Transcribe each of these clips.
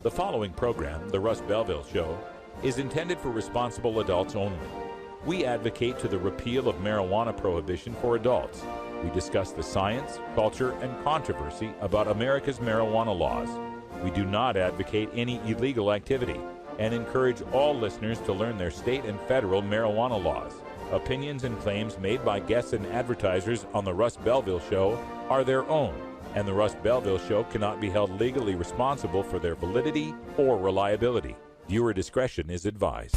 The following program, The Russ Belville Show, is intended for responsible adults only. We advocate to the repeal of marijuana prohibition for adults. We discuss the science, culture, and controversy about America's marijuana laws. We do not advocate any illegal activity and encourage all listeners to learn their state and federal marijuana laws. Opinions and claims made by guests and advertisers on The Russ Belville Show are their own, and The Russ Belville Show cannot be held legally responsible for their validity or reliability. Viewer discretion is advised.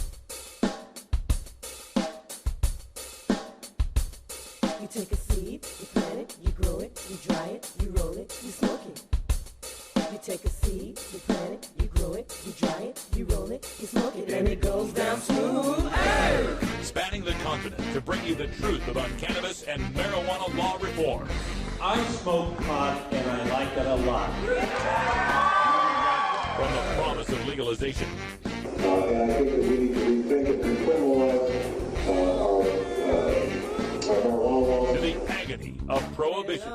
You take a seed, you plant it, you grow it, you dry it, you roll it, you smoke it. You take a seed, you plant it, you grow it, you dry it, you roll it, you smoke it, and it goes down smooth. Hey! Spanning the continent to bring you the truth about cannabis and marijuana law reform. I smoke pot and I like it a lot. From the promise of legalization. And I think that we need to rethink and decriminalize our marijuana laws. To the agony of prohibition.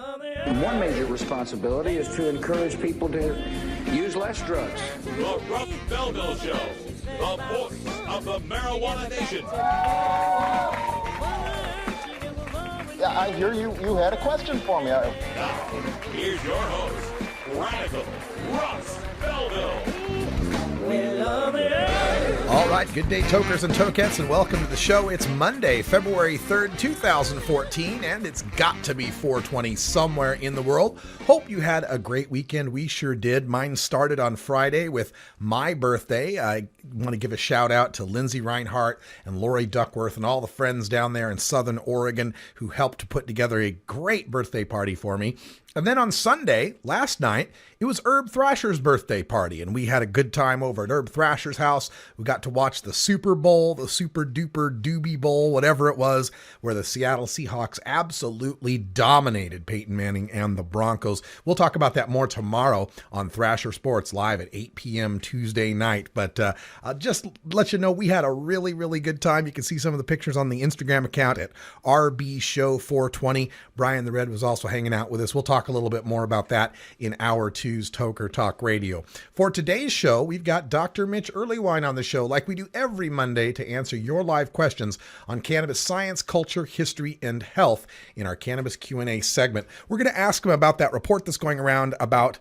One major responsibility is to encourage people to use less drugs. The Russ Belville Show, the voice of the marijuana nation. Yeah, I hear you had a question for me. Now, here's your host, Radical Russ Belville. All right, good day, tokers and tokettes, and welcome to the show. It's Monday, February 3rd, 2014, and it's got to be 420 somewhere in the world. Hope you had a great weekend. We sure did. Mine started on Friday with my birthday. I want to give a shout out to Lindsay Reinhart and Lori Duckworth and all the friends down there in Southern Oregon who helped to put together a great birthday party for me. And then on Sunday, last night, it was Herb Thrasher's birthday party, and we had a good time over at Herb Thrasher's house. We got to watch the Super Bowl, the Super Duper Doobie Bowl, whatever it was, where the Seattle Seahawks absolutely dominated Peyton Manning and the Broncos. We'll talk about that more tomorrow on Thrasher Sports Live at 8 p.m. Tuesday night. But just let you know, we had a really, really good time. You can see some of the pictures on the Instagram account at RBShow420. Brian the Red was also hanging out with us. We'll talk a little bit more about that in Hour 2's Toker Talk Radio. For today's show, we've got Dr. Mitch Earlywine on the show, like we do every Monday, to answer your live questions on cannabis science, culture, history, and health in our Cannabis Q&A segment. We're going to ask him about that report that's going around about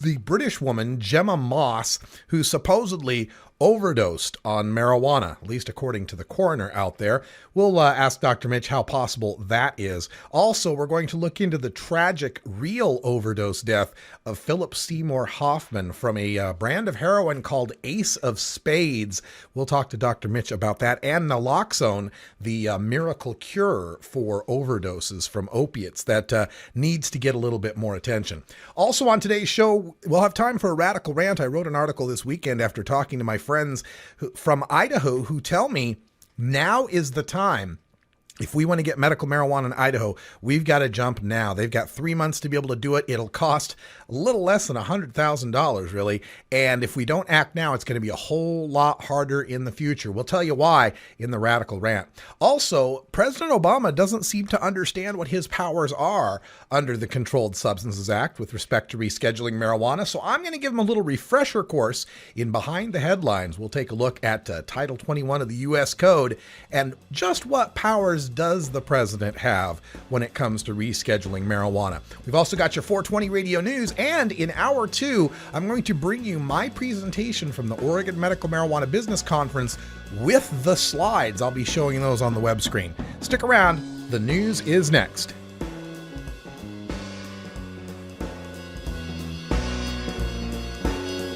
the British woman, Gemma Moss, who supposedly overdosed on marijuana, at least according to the coroner out there. We'll ask Dr. Mitch how possible that is. Also, we're going to look into the tragic real overdose death of Philip Seymour Hoffman from a brand of heroin called Ace of Spades. We'll talk to Dr. Mitch about that, and naloxone, the miracle cure for overdoses from opiates that needs to get a little bit more attention. Also on today's show, we'll have time for a radical rant. I wrote an article this weekend after talking to my friends from Idaho who tell me now is the time. If we want to get medical marijuana in Idaho, we've got to jump now. They've got 3 months to be able to do it. It'll cost a little less than $100,000, really. And if we don't act now, it's going to be a whole lot harder in the future. We'll tell you why in the Radical Rant. Also, President Obama doesn't seem to understand what his powers are under the Controlled Substances Act with respect to rescheduling marijuana. So I'm going to give him a little refresher course in Behind the Headlines. We'll take a look at Title 21 of the U.S. Code and just what powers does the president have when it comes to rescheduling marijuana. We've also got your 420 radio news, and in Hour 2, I'm going to bring you my presentation from the Oregon Medical Marijuana Business Conference with the slides. I'll be showing those on the web screen. Stick around. The news is next.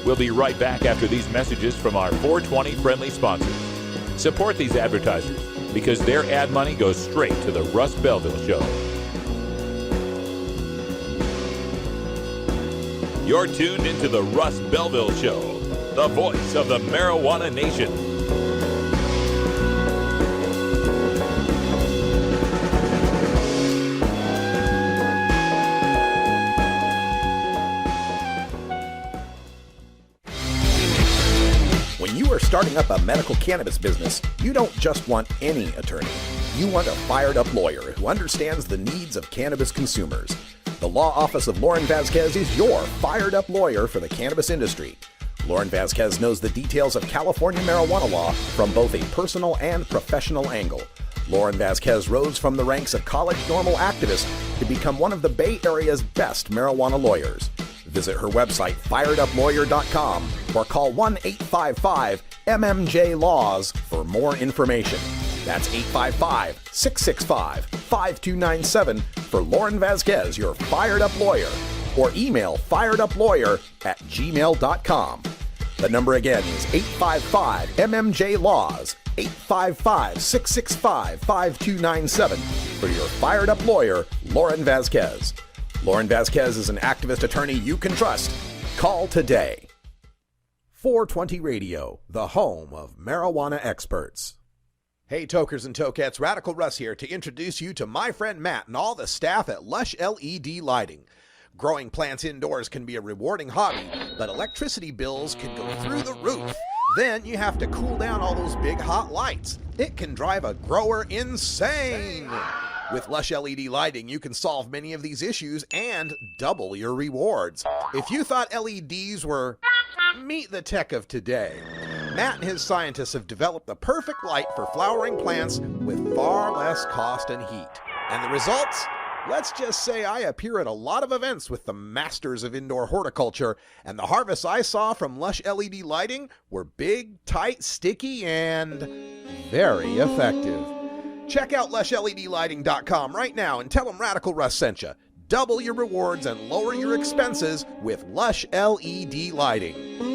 We'll be right back after these messages from our 420 friendly sponsors. Support these advertisers, because their ad money goes straight to the Russ Belville Show. You're tuned into the Russ Belville Show, the voice of the marijuana nation. When you are starting up a medical cannabis business, you don't just want any attorney. You want a fired-up lawyer who understands the needs of cannabis consumers. The Law Office of Lauren Vasquez is your fired-up lawyer for the cannabis industry. Lauren Vasquez knows the details of California marijuana law from both a personal and professional angle. Lauren Vasquez rose from the ranks of college normal activist to become one of the Bay Area's best marijuana lawyers. Visit her website, fireduplawyer.com, or call 1-855-MMJ-LAWS for more information. That's 855-665-5297 for Lauren Vasquez, your Fired Up Lawyer, or email fireduplawyer@gmail.com. The number again is 855-MMJ-LAWS, 855-665-5297 for your Fired Up Lawyer, Lauren Vasquez. Lauren Vasquez is an activist attorney you can trust. Call today. 420 Radio, the home of marijuana experts. Hey, tokers and tokettes, Radical Russ here to introduce you to my friend Matt and all the staff at Lush LED Lighting. Growing plants indoors can be a rewarding hobby, but electricity bills can go through the roof. Then you have to cool down all those big hot lights. It can drive a grower insane. With Lush LED lighting, you can solve many of these issues and double your rewards. If you thought LEDs were meet the tech of today, Matt and his scientists have developed the perfect light for flowering plants with far less cost and heat. And the results? Let's just say I appear at a lot of events with the masters of indoor horticulture, and the harvests I saw from Lush LED lighting were big, tight, sticky, and very effective. Check out LushLEDlighting.com right now and tell them Radical Russ sent you. Double your rewards and lower your expenses with Lush LED Lighting.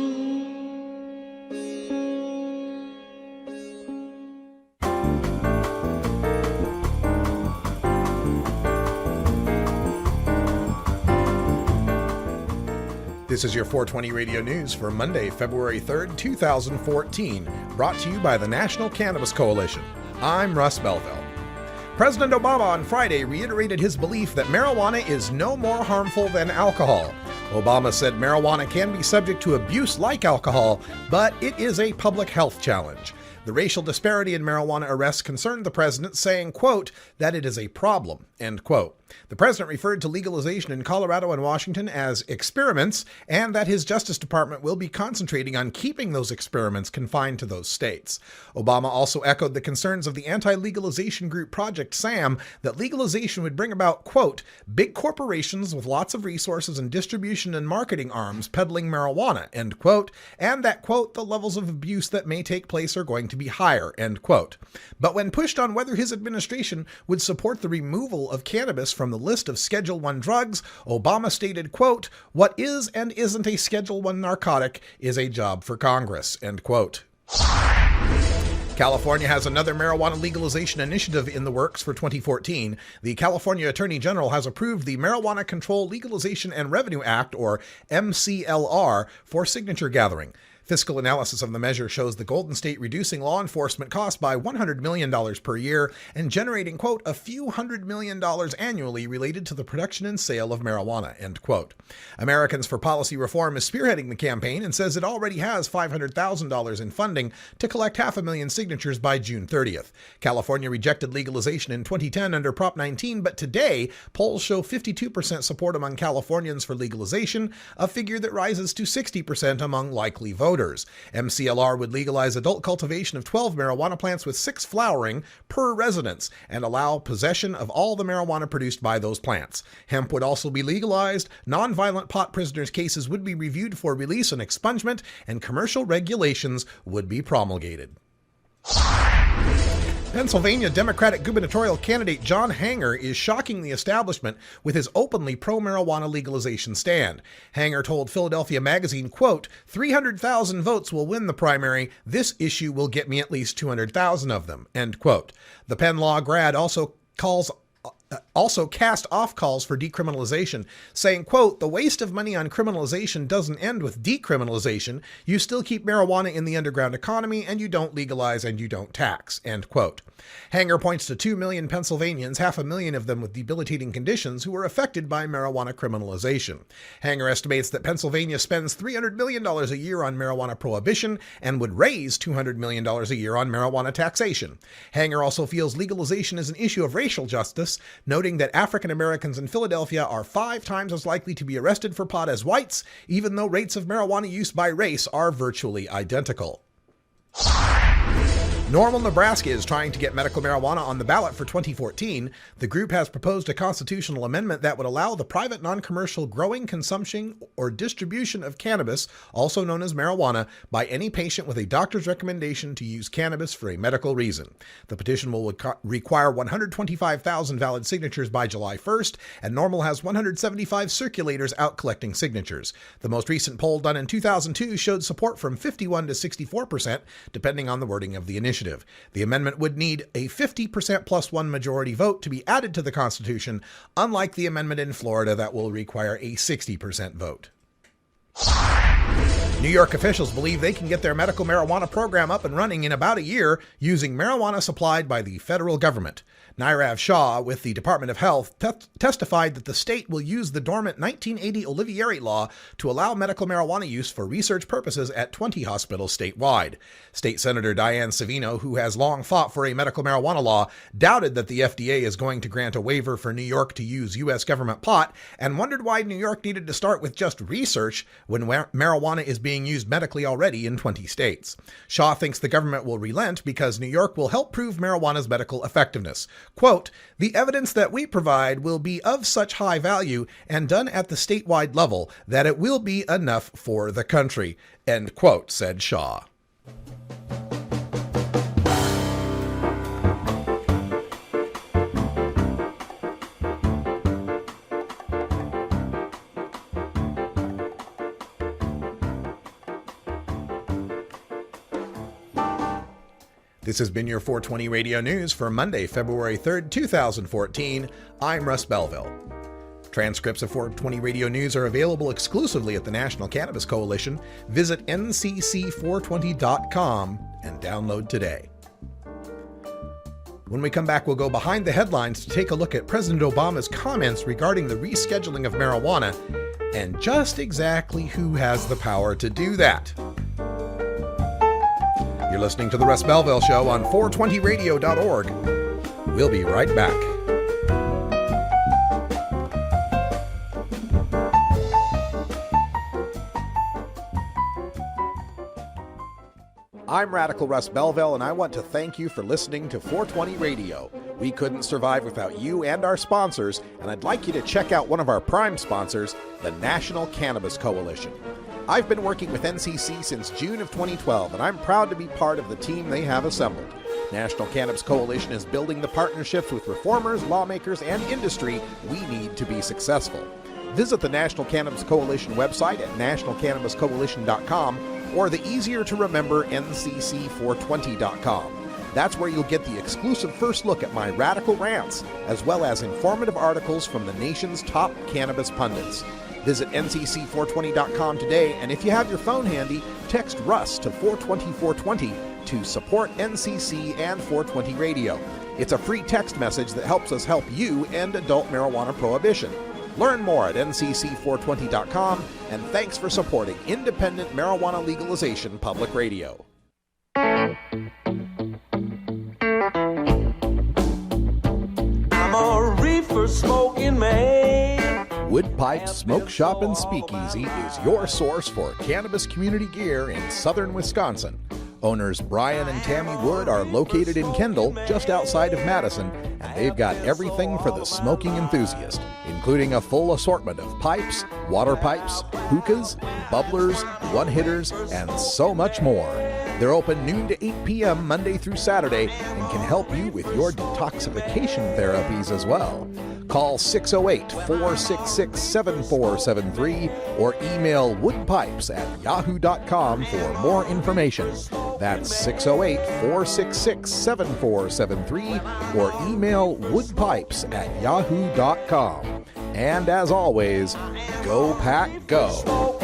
This is your 420 Radio News for Monday, February 3rd, 2014, brought to you by the National Cannabis Coalition. I'm Russ Belville. President Obama on Friday reiterated his belief that marijuana is no more harmful than alcohol. Obama said marijuana can be subject to abuse like alcohol, but it is a public health challenge. The racial disparity in marijuana arrests concerned the president, saying, quote, that it is a problem, end quote. The president referred to legalization in Colorado and Washington as experiments, and that his Justice Department will be concentrating on keeping those experiments confined to those states. Obama also echoed the concerns of the anti-legalization group Project SAM that legalization would bring about, quote, big corporations with lots of resources and distribution and marketing arms peddling marijuana, end quote, and that, quote, the levels of abuse that may take place are going to be higher, end quote. But when pushed on whether his administration would support the removal of cannabis from the list of Schedule I drugs, Obama stated, quote, what is and isn't a Schedule I narcotic is a job for Congress, end quote. California has another marijuana legalization initiative in the works for 2014. The California Attorney General has approved the Marijuana Control Legalization and Revenue Act, or MCLR, for signature gathering. Fiscal analysis of the measure shows the Golden State reducing law enforcement costs by $100 million per year and generating, quote, a few $100 million annually related to the production and sale of marijuana, end quote. Americans for Policy Reform is spearheading the campaign and says it already has $500,000 in funding to collect 500,000 signatures by June 30th. California rejected legalization in 2010 under Prop 19, but today polls show 52% support among Californians for legalization, a figure that rises to 60% among likely voters. MCLR would legalize adult cultivation of 12 marijuana plants with 6 flowering per residence and allow possession of all the marijuana produced by those plants. Hemp would also be legalized, nonviolent pot prisoners' cases would be reviewed for release and expungement, and commercial regulations would be promulgated. Pennsylvania Democratic gubernatorial candidate John Hanger is shocking the establishment with his openly pro-marijuana legalization stand. Hanger told Philadelphia Magazine, quote, 300,000 votes will win the primary. This issue will get me at least 200,000 of them, end quote. The Penn Law grad also cast off calls for decriminalization, saying, quote, the waste of money on criminalization doesn't end with decriminalization. You still keep marijuana in the underground economy, and you don't legalize and you don't tax, end quote. Hanger points to 2 million Pennsylvanians, 500,000 of them with debilitating conditions, who were affected by marijuana criminalization. Hanger estimates that Pennsylvania spends $300 million a year on marijuana prohibition and would raise $200 million a year on marijuana taxation. Hanger also feels legalization is an issue of racial justice. noting that African Americans in Philadelphia are 5 times as likely to be arrested for pot as whites, even though rates of marijuana use by race are virtually identical. Normal, Nebraska is trying to get medical marijuana on the ballot for 2014. The group has proposed a constitutional amendment that would allow the private non-commercial growing, consumption, or distribution of cannabis, also known as marijuana, by any patient with a doctor's recommendation to use cannabis for a medical reason. The petition will require 125,000 valid signatures by July 1st, and Normal has 175 circulators out collecting signatures. The most recent poll done in 2002 showed support from 51 to 64%, depending on the wording of the initiative. The amendment would need a 50% plus one majority vote to be added to the Constitution, unlike the amendment in Florida that will require a 60% vote. New York officials believe they can get their medical marijuana program up and running in about a year using marijuana supplied by the federal government. Nirav Shah with the Department of Health testified that the state will use the dormant 1980 Olivieri law to allow medical marijuana use for research purposes at 20 hospitals statewide. State Senator Diane Savino, who has long fought for a medical marijuana law, doubted that the FDA is going to grant a waiver for New York to use U.S. government pot and wondered why New York needed to start with just research when marijuana is being used medically already in 20 states. Shah thinks the government will relent because New York will help prove marijuana's medical effectiveness. Quote, "The evidence that we provide will be of such high value and done at the statewide level that it will be enough for the country," end quote, said Shah. This has been your 420 Radio News for Monday, February 3rd, 2014. I'm Russ Belville. Transcripts of 420 Radio News are available exclusively at the National Cannabis Coalition. Visit ncc420.com and download today. When we come back, we'll go behind the headlines to take a look at President Obama's comments regarding the rescheduling of marijuana and just exactly who has the power to do that. You're listening to The Russ Belville Show on 420radio.org. We'll be right back. I'm Radical Russ Belville, and I want to thank you for listening to 420 Radio. We couldn't survive without you and our sponsors, and I'd like you to check out one of our prime sponsors, the National Cannabis Coalition. I've been working with NCC since June of 2012, and I'm proud to be part of the team they have assembled. National Cannabis Coalition is building the partnerships with reformers, lawmakers, and industry we need to be successful. Visit the National Cannabis Coalition website at nationalcannabiscoalition.com or the easier-to-remember ncc420.com. That's where you'll get the exclusive first look at my radical rants, as well as informative articles from the nation's top cannabis pundits. Visit ncc420.com today, and if you have your phone handy, text Russ to 420-420 to support NCC and 420 Radio. It's a free text message that helps us help you end adult marijuana prohibition. Learn more at ncc420.com, and thanks for supporting independent marijuana legalization public radio. I'm a reefer smoking man. Wood Pipe Smoke Shop and Speakeasy is your source for cannabis community gear in southern Wisconsin. Owners Brian and Tammy Wood are located in Kendall, just outside of Madison, and they've got everything for the smoking enthusiast, including a full assortment of pipes, water pipes, hookahs, bubblers, one-hitters, and so much more. They're open noon to 8 p.m. Monday through Saturday and can help you with your detoxification therapies as well. Call 608-466-7473 or email woodpipes@yahoo.com for more information. That's 608-466-7473 or email woodpipes@yahoo.com. And as always, go pack go.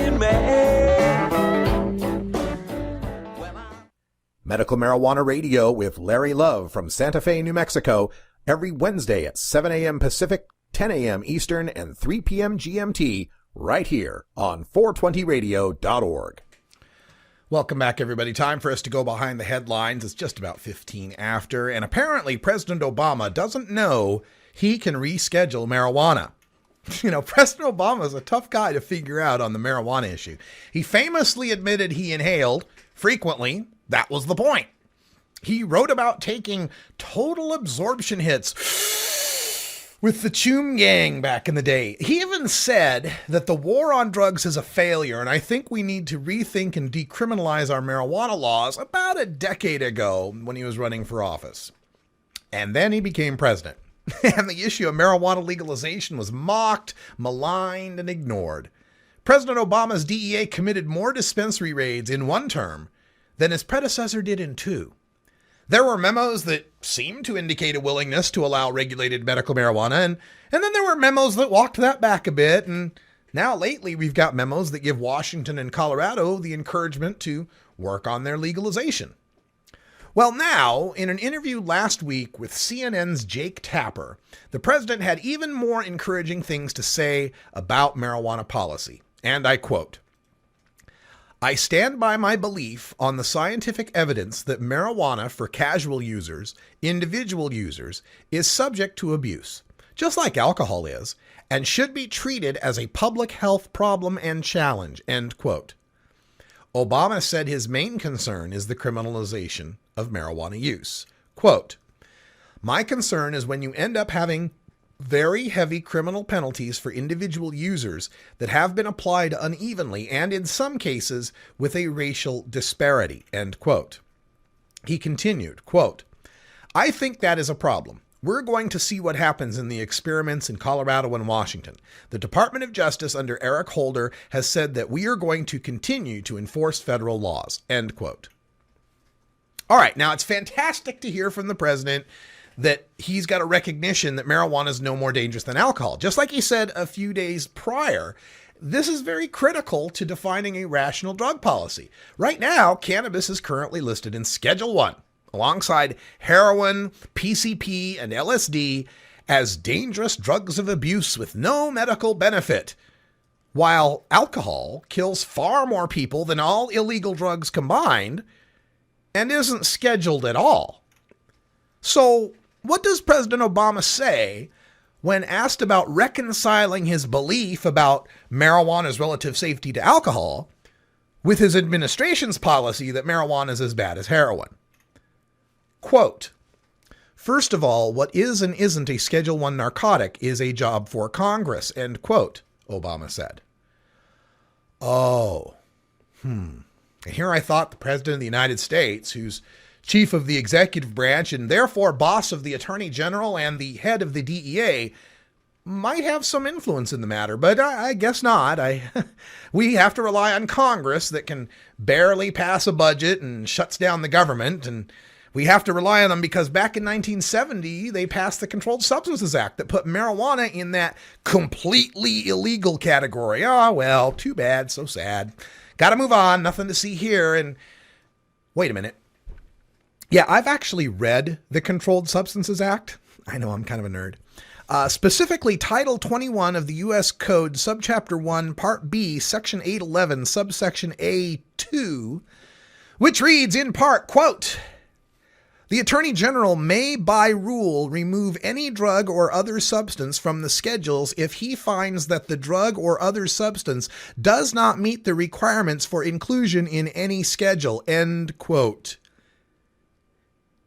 Medical Marijuana Radio with Larry Love from Santa Fe, New Mexico, every Wednesday at 7 a.m. Pacific, 10 a.m. Eastern, and 3 p.m. GMT, right here on 420radio.org. Welcome back, everybody. Time for us to go behind the headlines. It's just about 15 after, and apparently President Obama doesn't know he can reschedule marijuana. You know, President Obama is a tough guy to figure out on the marijuana issue. He famously admitted he inhaled frequently. That was the point. He wrote about taking total absorption hits with the Choom Gang back in the day. He even said that the war on drugs is a failure, and I think we need to rethink and decriminalize our marijuana laws about a decade ago when he was running for office. And then he became president. And the issue of marijuana legalization was mocked, maligned, and ignored. President Obama's DEA committed more dispensary raids in one term than his predecessor did in two. There were memos that seemed to indicate a willingness to allow regulated medical marijuana, and then there were memos that walked that back a bit, and now lately we've got memos that give Washington and Colorado the encouragement to work on their legalization. Well, now, in an interview last week with CNN's Jake Tapper, the president had even more encouraging things to say about marijuana policy. And I quote, "I stand by my belief on the scientific evidence that marijuana for casual users, individual users, is subject to abuse, just like alcohol is, and should be treated as a public health problem and challenge," end quote. Obama said his main concern is the criminalization of marijuana use. Quote, "My concern is when you end up having very heavy criminal penalties for individual users that have been applied unevenly and in some cases with a racial disparity," end quote. He continued, quote, "I think that is a problem. We're going to see what happens in the experiments in Colorado and Washington. The Department of Justice under Eric Holder has said that we are going to continue to enforce federal laws," end quote. All right, now it's fantastic to hear from the president that he's got a recognition that marijuana is no more dangerous than alcohol. Just like he said a few days prior, this is very critical to defining a rational drug policy. Right now, cannabis is currently listed in Schedule 1, alongside heroin, PCP, and LSD as dangerous drugs of abuse with no medical benefit, while alcohol kills far more people than all illegal drugs combined and isn't scheduled at all. So, what does President Obama say when asked about reconciling his belief about marijuana's relative safety to alcohol with his administration's policy that marijuana is as bad as heroin? Quote, "First of all, what is and isn't a Schedule 1 narcotic is a job for Congress," end quote, Obama said. Here I thought the President of the United States, who's chief of the executive branch and therefore boss of the Attorney General and the head of the DEA, might have some influence in the matter, but I guess not. We have to rely on Congress that can barely pass a budget and shuts down the government, and we have to rely on them because back in 1970, they passed the Controlled Substances Act that put marijuana in that completely illegal category. Oh, well, too bad, so sad. Got to move on, nothing to see here. And wait a minute. Yeah, I've actually read the Controlled Substances Act. I know I'm kind of a nerd. Specifically, Title 21 of the U.S. Code, Subchapter 1, Part B, Section 811, Subsection A2, which reads in part, quote, "The Attorney General may by rule remove any drug or other substance from the schedules if he finds that the drug or other substance does not meet the requirements for inclusion in any schedule," end quote.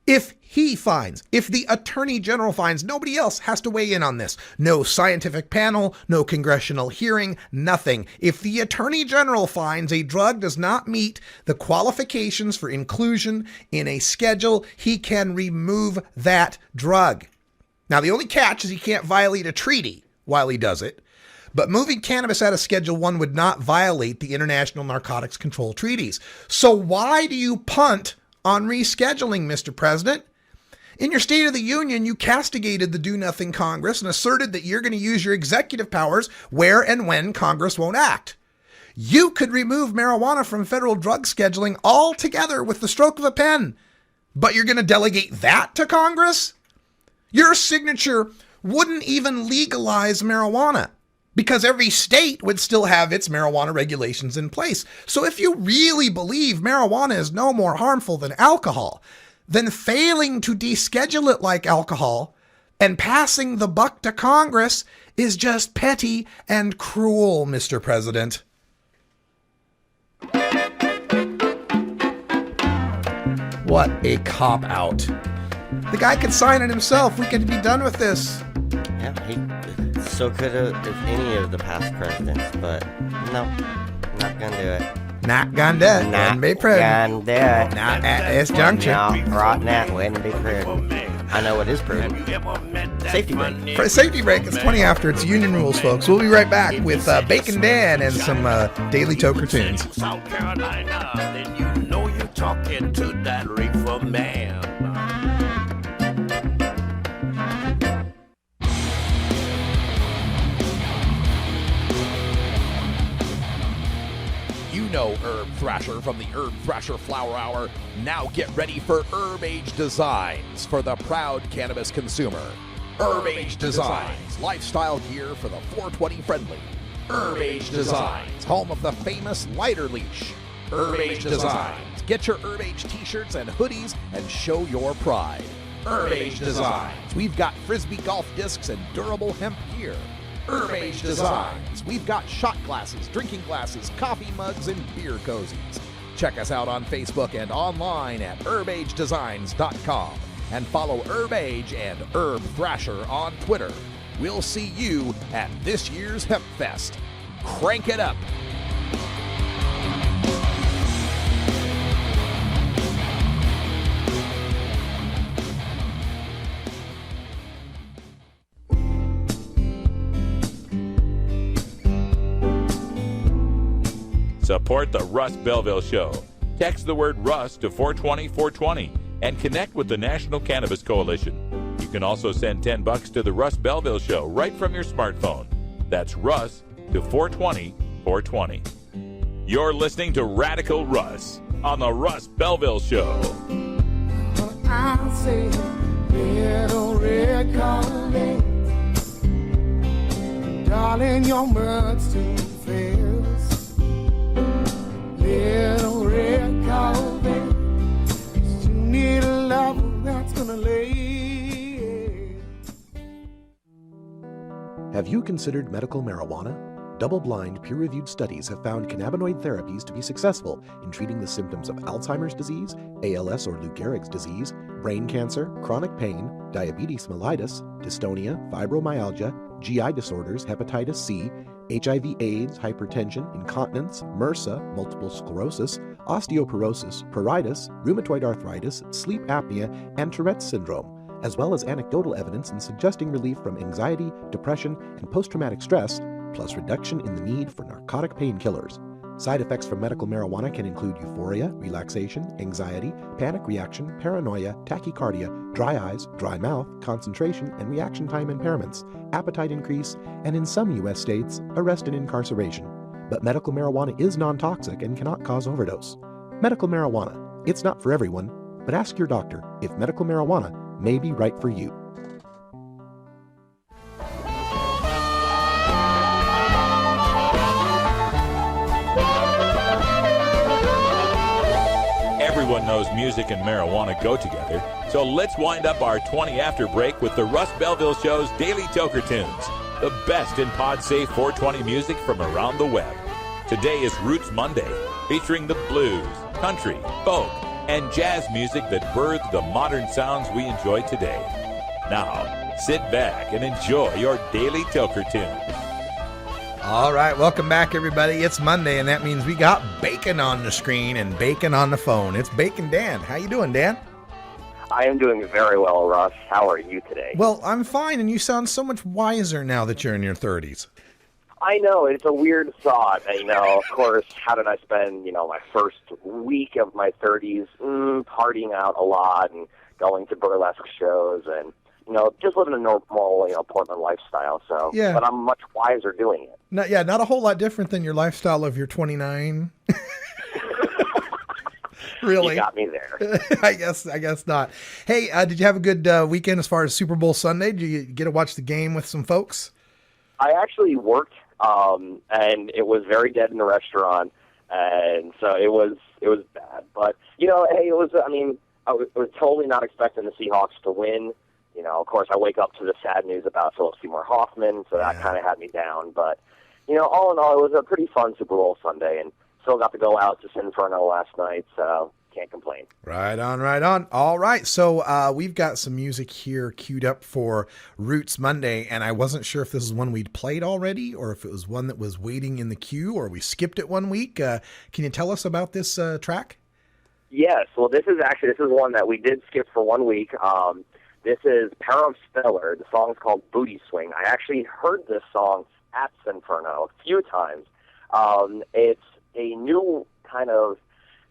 If the Attorney General finds, nobody else has to weigh in on this. No scientific panel, no congressional hearing, nothing. If the Attorney General finds a drug does not meet the qualifications for inclusion in a schedule, he can remove that drug. Now, the only catch is he can't violate a treaty while he does it. But moving cannabis out of Schedule 1 would not violate the International Narcotics Control Treaties. So why do you punt on rescheduling, Mr. President? In your State of the Union, you castigated the do-nothing Congress and asserted that you're going to use your executive powers where and when Congress won't act. You could remove marijuana from federal drug scheduling altogether with the stroke of a pen, but you're going to delegate that to Congress? Your signature wouldn't even legalize marijuana because every state would still have its marijuana regulations in place. So if you really believe marijuana is no more harmful than alcohol, then failing to deschedule it like alcohol And passing the buck to Congress is just petty and cruel, Mr. President. What a cop-out. The guy could sign it himself. We could be done with this. Yeah, he so could have any of the past presidents, but no, not gonna do it. Not gonna do it. Not be prudent. gonna do it. Not at this juncture. No, right now, wouldn't be prudent. I know what is prudent. Safety break. For a safety break, it's 20 after. It's union rules, folks. We'll be right back with Bacon Dan and some Daily Toker tunes. South Carolina, then you know you're talking to that reefer man. You know Herb Thrasher from the Herb Thrasher Flower Hour. Now get ready for Herb Age Designs for the proud cannabis consumer. Herb Age Designs, lifestyle gear for the 420 friendly. Herb Age Designs, home of the famous lighter leash. Herb Age Designs, get your Herb Age t-shirts and hoodies and show your pride. Herb Age Designs, we've got frisbee golf discs and durable hemp gear. Herb Age Designs, we've got shot glasses, drinking glasses, coffee mugs, and beer cozies. Check us out on Facebook and online at herbagedesigns.com. And follow Herb Age and Herb Thrasher on Twitter. We'll see you at this year's Hemp Fest. Crank it up. Support the Russ Belville Show. Text the word Russ to 420-420 and connect with the National Cannabis Coalition. You can also send $10 to the Russ Belville Show right from your smartphone. That's Russ to 420-420. You're listening to Radical Russ on the Russ Belville Show. I'll say little red collar, darling, your mud soon fails. Little red collar, you need a lover that's gonna lay. Have you considered medical marijuana? Double-blind, peer-reviewed studies have found cannabinoid therapies to be successful in treating the symptoms of Alzheimer's disease, ALS or Lou Gehrig's disease, brain cancer, chronic pain, diabetes mellitus, dystonia, fibromyalgia, GI disorders, hepatitis C, HIV/AIDS, hypertension, incontinence, MRSA, multiple sclerosis, osteoporosis, pruritus, rheumatoid arthritis, sleep apnea, and Tourette's syndrome, as well as anecdotal evidence in suggesting relief from anxiety, depression, and post-traumatic stress, plus reduction in the need for narcotic painkillers. Side effects from medical marijuana can include euphoria, relaxation, anxiety, panic reaction, paranoia, tachycardia, dry eyes, dry mouth, concentration and reaction time impairments, appetite increase, and in some U.S. states, arrest and incarceration. But medical marijuana is non-toxic and cannot cause overdose. Medical marijuana, it's not for everyone, but ask your doctor if medical marijuana may be right for you. Everyone knows music and marijuana go together, so let's wind up our 20 after break with the Russ Belville Show's Daily Toker Tunes, the best in pod-safe 420 music from around the web. Today is Roots Monday, featuring the blues, country, folk, and jazz music that birthed the modern sounds we enjoy today. Now, sit back and enjoy your Daily Toker Tunes. All right, welcome back, everybody. It's Monday, and that means we got Bacon on the screen and Bacon on the phone. It's Bacon Dan. How you doing, Dan? I am doing very well, Russ. How are you today? Well, I'm fine, and you sound so much wiser now that you're in your 30s. I know, it's a weird thought. Of course, how did I spend, my first week of my 30s partying out a lot and going to burlesque shows and, just living a normal, Portland lifestyle. So, yeah. But I'm much wiser doing it. Not a whole lot different than your lifestyle of your 29. Really? You got me there. I guess not. Hey, did you have a good weekend as far as Super Bowl Sunday? Did you get to watch the game with some folks? I actually worked, and it was very dead in the restaurant, and so it was bad. But hey, I was totally not expecting the Seahawks to win. of course, I wake up to the sad news about Philip Seymour Hoffman, so that kind of had me down. But, all in all, it was a pretty fun Super Bowl Sunday, and still got to go out to Inferno last night, so can't complain. Right on, right on. All right, so we've got some music here queued up for Roots Monday, and I wasn't sure if this is one we'd played already or if it was one that was waiting in the queue or we skipped it one week. Can you tell us about this track? Yes, well, this is one that we did skip for 1 week. This is Pair of Stellar. The song's called Booty Swing. I actually heard this song at Inferno a few times. It's a new kind of,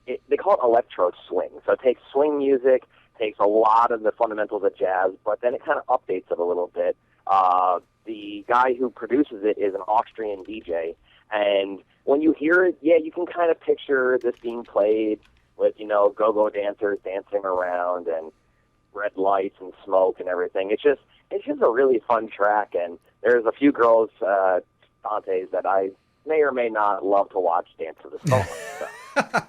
they call it electro swing. So it takes swing music, takes a lot of the fundamentals of jazz, but then it kind of updates it a little bit. The guy who produces it is an Austrian DJ, and when you hear it, you can kind of picture this being played with, go-go dancers dancing around and red lights and smoke and everything. It's just a really fun track, and there's a few girls, Dantes, that I may or may not love to watch dance to the song. So.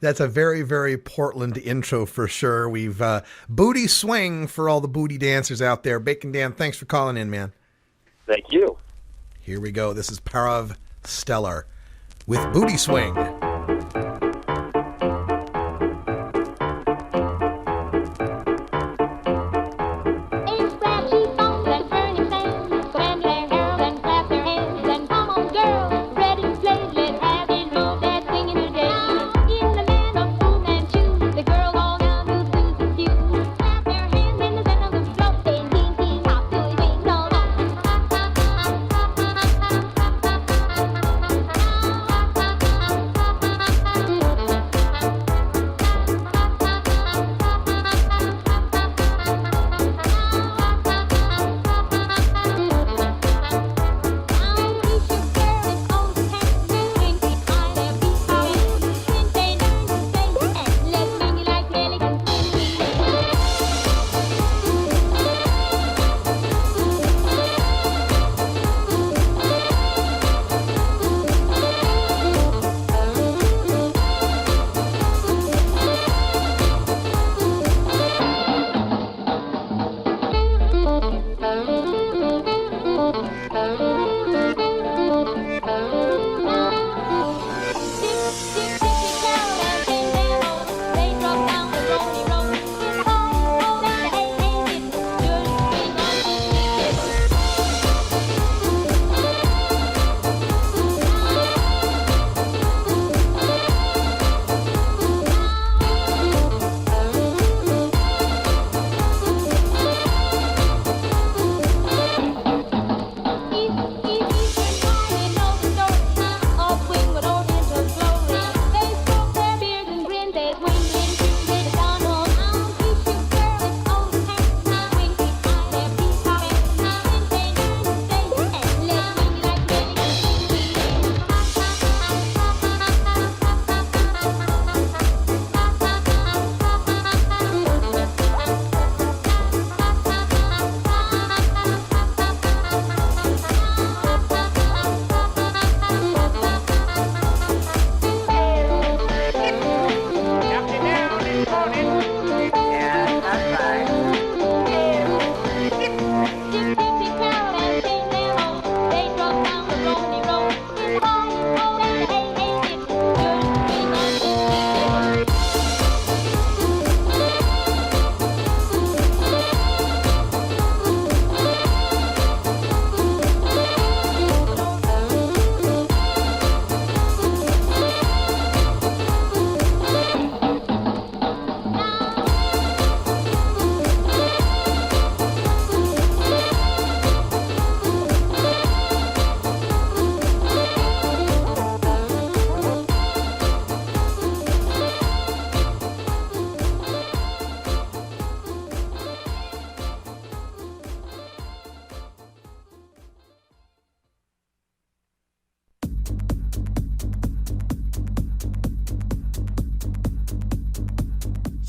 That's a very, very Portland intro for sure. We've Booty Swing for all the booty dancers out there. Bacon Dan, thanks for calling in, man. Thank you. Here we go. This is Parav Stellar with Booty Swing.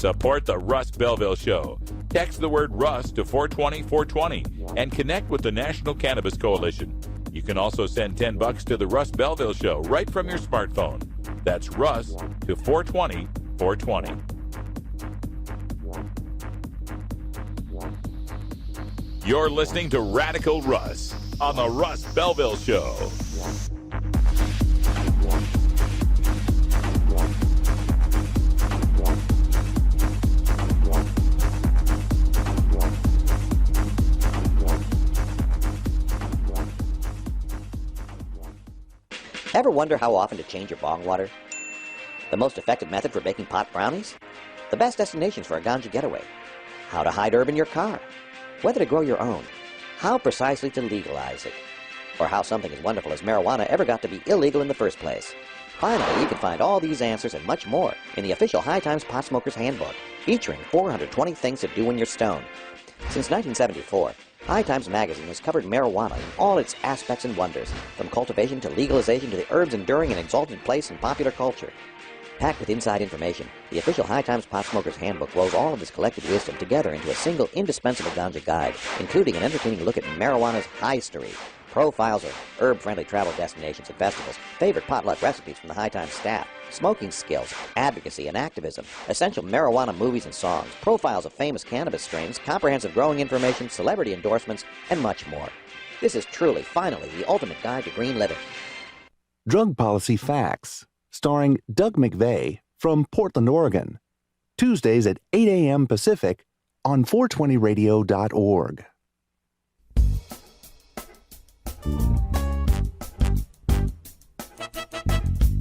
Support the Russ Belville Show. Text the word Russ to 420-420 and connect with the National Cannabis Coalition. You can also send $10 to the Russ Belville Show right from your smartphone. That's Russ to 420-420. You're listening to Radical Russ on the Russ Belville Show. Ever wonder how often to change your bong water? The most effective method for baking pot brownies? The best destinations for a ganja getaway? How to hide herb in your car? Whether to grow your own? How precisely to legalize it? Or how something as wonderful as marijuana ever got to be illegal in the first place? Finally, you can find all these answers and much more in the official High Times Pot Smoker's Handbook, featuring 420 things to do when you're stoned. Since 1974, High Times magazine has covered marijuana in all its aspects and wonders, from cultivation to legalization to the herb's enduring and exalted place in popular culture. Packed with inside information, the official High Times Pot Smoker's Handbook rolls all of this collected wisdom together into a single indispensable ganja guide, including an entertaining look at marijuana's history, profiles of herb-friendly travel destinations and festivals, favorite potluck recipes from the High Times staff, smoking skills, advocacy and activism, essential marijuana movies and songs, profiles of famous cannabis strains, comprehensive growing information, celebrity endorsements, and much more. This is truly, finally, the ultimate guide to green living. Drug Policy Facts, starring Doug McVeigh from Portland, Oregon. Tuesdays at 8 a.m. Pacific on 420radio.org.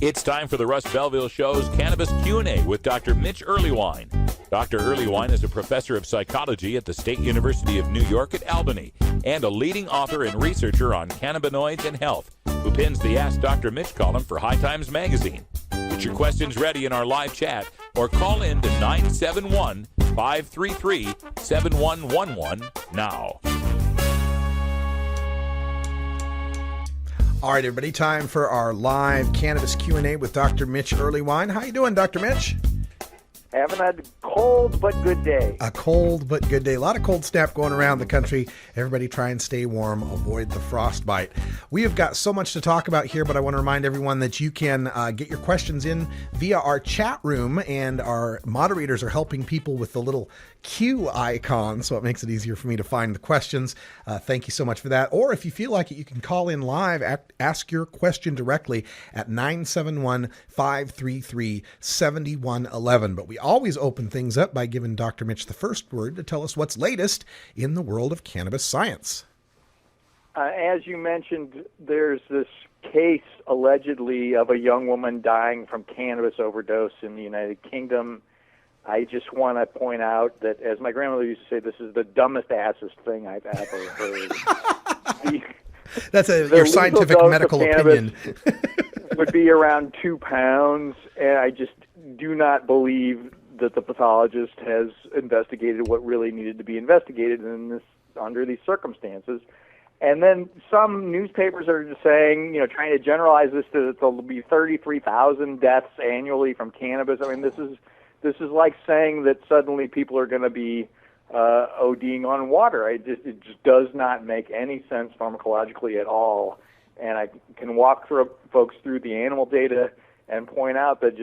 It's time for the Russ Belville Show's Cannabis Q&A with Dr. Mitch Earlywine. Dr. Earlywine is a professor of psychology at the State University of New York at Albany and a leading author and researcher on cannabinoids and health, who pins the Ask Dr. Mitch column for High Times Magazine. Get your questions ready in our live chat or call in to 971-533-7111 now. All right, everybody, time for our live cannabis Q&A with Dr. Mitch Earlywine. How you doing, Dr. Mitch? Having a cold but good day. A cold but good day. A lot of cold snap going around the country. Everybody try and stay warm. Avoid the frostbite. We have got so much to talk about here, but I want to remind everyone that you can get your questions in via our chat room, and our moderators are helping people with the little Q icon, so it makes it easier for me to find the questions. Thank you so much for that. Or if you feel like it, you can call in live, ask your question directly at 971-533-7111. But we always open things up by giving Dr. Mitch the first word to tell us what's latest in the world of cannabis science. As you mentioned, there's this case allegedly of a young woman dying from cannabis overdose in the United Kingdom. I just want to point out that, as my grandmother used to say, this is the dumbest, assest thing I've ever heard. That's your scientific medical opinion. Would be around 2 pounds, and I just do not believe that the pathologist has investigated what really needed to be investigated under these circumstances. And then some newspapers are just saying, trying to generalize this to there'll be 33,000 deaths annually from cannabis. I mean, this is like saying that suddenly people are going to be ODing on water. It just does not make any sense pharmacologically at all. And I can walk folks through the animal data and point out that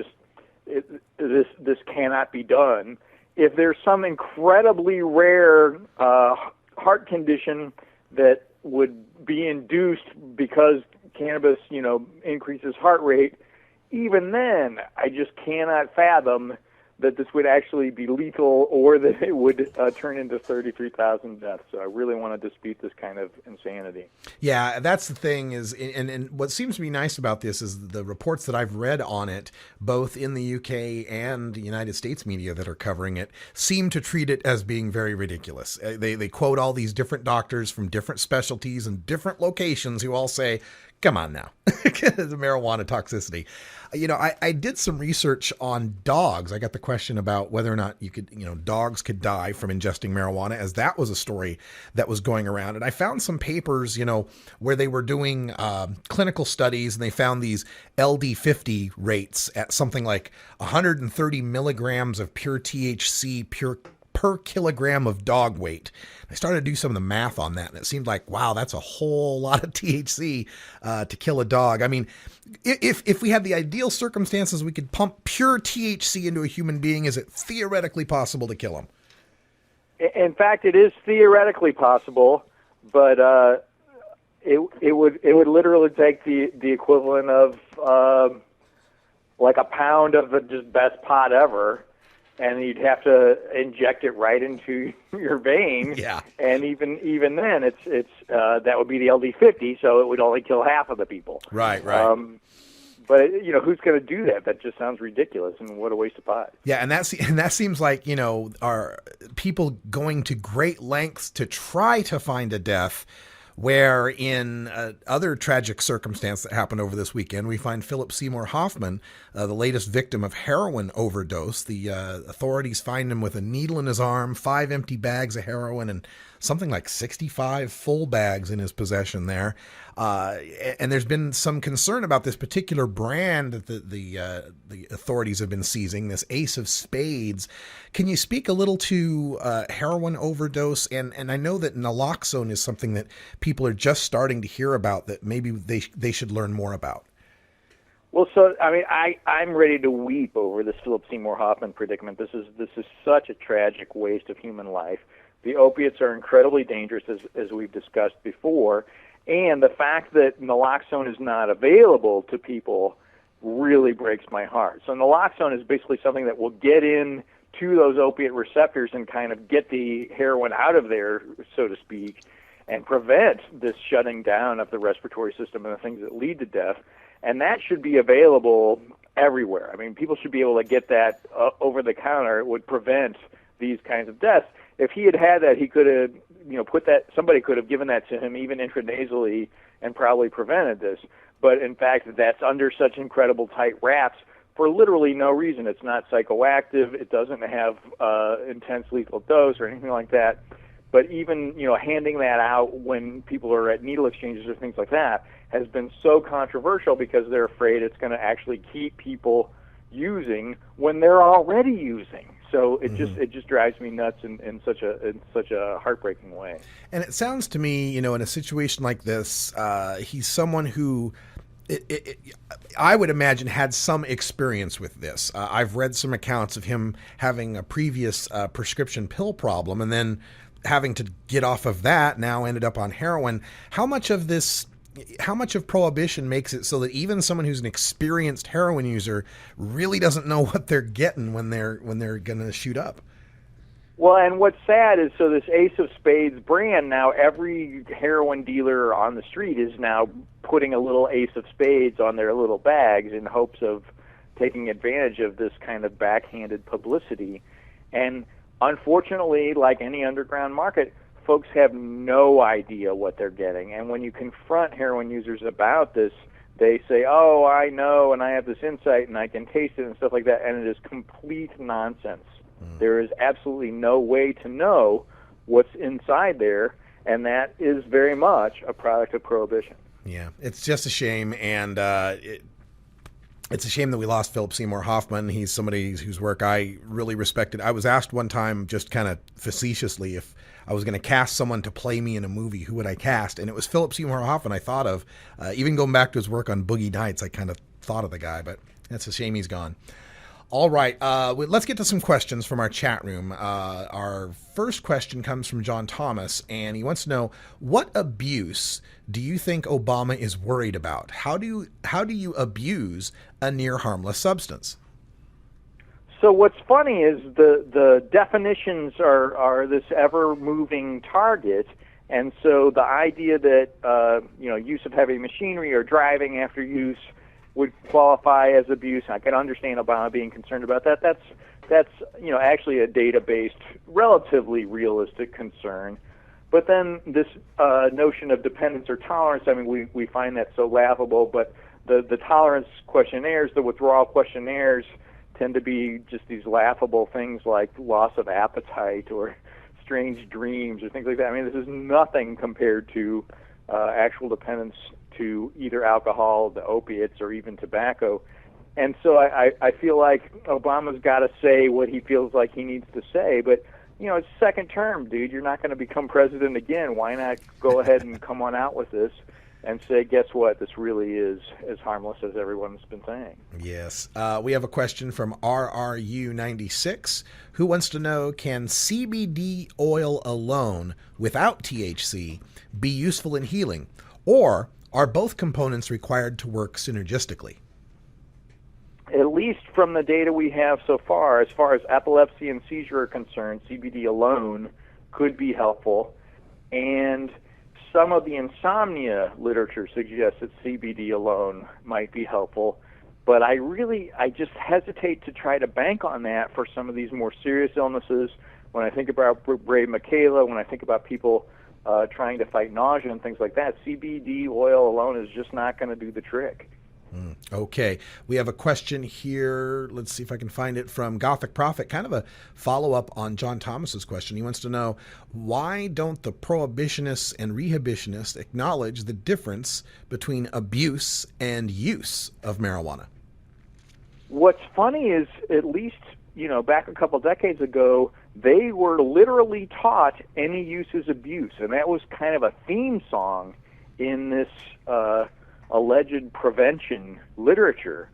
this cannot be done. If there's some incredibly rare heart condition that would be induced because cannabis, increases heart rate, even then, I just cannot fathom that this would actually be lethal or that it would turn into 33,000 deaths. So I really want to dispute this kind of insanity. Yeah, that's the thing is, and what seems to be nice about this is the reports that I've read on it, both in the UK and the United States media that are covering it, seem to treat it as being very ridiculous. They quote all these different doctors from different specialties and different locations who all say, come on now, the marijuana toxicity. I did some research on dogs. I got the question about whether or not dogs could die from ingesting marijuana, as that was a story that was going around. And I found some papers, where they were doing clinical studies, and they found these LD50 rates at something like 130 milligrams of pure THC per kilogram of dog weight. I started to do some of the math on that, and it seemed like, wow, that's a whole lot of THC to kill a dog. I mean, if we had the ideal circumstances, we could pump pure THC into a human being. Is it theoretically possible to kill him? In fact, it is theoretically possible, but it would literally take the equivalent of like a pound of the just best pot ever, and you'd have to inject it right into your vein. Yeah. And even then, it's that would be the LD50, so it would only kill half of the people. Right. But who's going to do that? That just sounds ridiculous, and what a waste of pot. Yeah, and that seems like are people going to great lengths to try to find a death. Where in other tragic circumstance that happened over this weekend, we find Philip Seymour Hoffman, the latest victim of heroin overdose. The authorities find him with a needle in his arm, 5 empty bags of heroin, and something like 65 full bags in his possession there. And there's been some concern about this particular brand that the authorities have been seizing, this Ace of Spades. Can you speak a little to heroin overdose? And I know that naloxone is something that people are just starting to hear about that maybe they should learn more about. Well, so I mean, I'm ready to weep over this Philip Seymour Hoffman predicament. This is such a tragic waste of human life. The opiates are incredibly dangerous, as we've discussed before, and the fact that naloxone is not available to people really breaks my heart. So naloxone is basically something that will get in to those opiate receptors and kind of get the heroin out of there, so to speak, and prevent this shutting down of the respiratory system and the things that lead to death. And that should be available everywhere. I mean, people should be able to get that over the counter. It would prevent these kinds of deaths. If he had that, he could have, put that. Somebody could have given that to him, even intranasally, and probably prevented this. But in fact, that's under such incredible tight wraps for literally no reason. It's not psychoactive. It doesn't have intense lethal dose or anything like that. But even handing that out when people are at needle exchanges or things like that has been so controversial because they're afraid it's going to actually keep people using when they're already using. So it just drives me nuts in such a heartbreaking way. And it sounds to me, in a situation like this, he's someone who I would imagine had some experience with this. I've read some accounts of him having a previous prescription pill problem and then having to get off of that, now ended up on heroin. How much of prohibition makes it so that even someone who's an experienced heroin user really doesn't know what they're getting when they're going to shoot up? Well, and what's sad is, so this Ace of Spades brand, now every heroin dealer on the street is now putting a little Ace of Spades on their little bags in hopes of taking advantage of this kind of backhanded publicity. And unfortunately, like any underground market, folks have no idea what they're getting. And when you confront heroin users about this, they say, oh, I know, and I have this insight, and I can taste it, and stuff like that, and it is complete nonsense. There is absolutely no way to know what's inside there, and that is very much a product of prohibition. Yeah, it's just a shame, and it's a shame that we lost Philip Seymour Hoffman. He's somebody whose work I really respected. I was asked one time, just kind of facetiously, if I was going to cast someone to play me in a movie, who would I cast? And it was Philip Seymour Hoffman I thought of. Even going back to his work on Boogie Nights, I kind of thought of the guy, but it's a shame he's gone. All right, let's get to some questions from our chat room. Our first question comes from John Thomas, and he wants to know, what abuse do you think Obama is worried about? How do you abuse a near harmless substance? So what's funny is the definitions are this ever-moving target, and so the idea that use of heavy machinery or driving after use would qualify as abuse. I can understand Obama being concerned about that. That's actually a data-based, relatively realistic concern. But then this notion of dependence or tolerance, I mean, we find that so laughable. But the tolerance questionnaires, the withdrawal questionnaires, tend to be just these laughable things like loss of appetite or strange dreams or things like that. I mean, this is nothing compared to actual dependence to either alcohol, the opiates, or even tobacco. And so I feel like Obama's got to say what he feels like he needs to say. But, it's second term, dude. You're not going to become president again. Why not go ahead and come on out with this? and say, guess what, this really is as harmless as everyone's been saying. Yes. We have a question from RRU96, who wants to know, can CBD oil alone, without THC, be useful in healing? Or are both components required to work synergistically? At least from the data we have so far as epilepsy and seizure are concerned, CBD alone could be helpful. And some of the insomnia literature suggests that CBD alone might be helpful, but I just hesitate to try to bank on that for some of these more serious illnesses. When I think about Brave Michaela, when I think about people trying to fight nausea and things like that, CBD oil alone is just not going to do the trick. Okay. We have a question here. Let's see if I can find it, from Gothic Prophet, kind of a follow-up on John Thomas's question. He wants to know, why don't the prohibitionists and rehabilitationists acknowledge the difference between abuse and use of marijuana? What's funny is, at least, back a couple decades ago, they were literally taught any use is abuse, and that was kind of a theme song in this alleged prevention literature.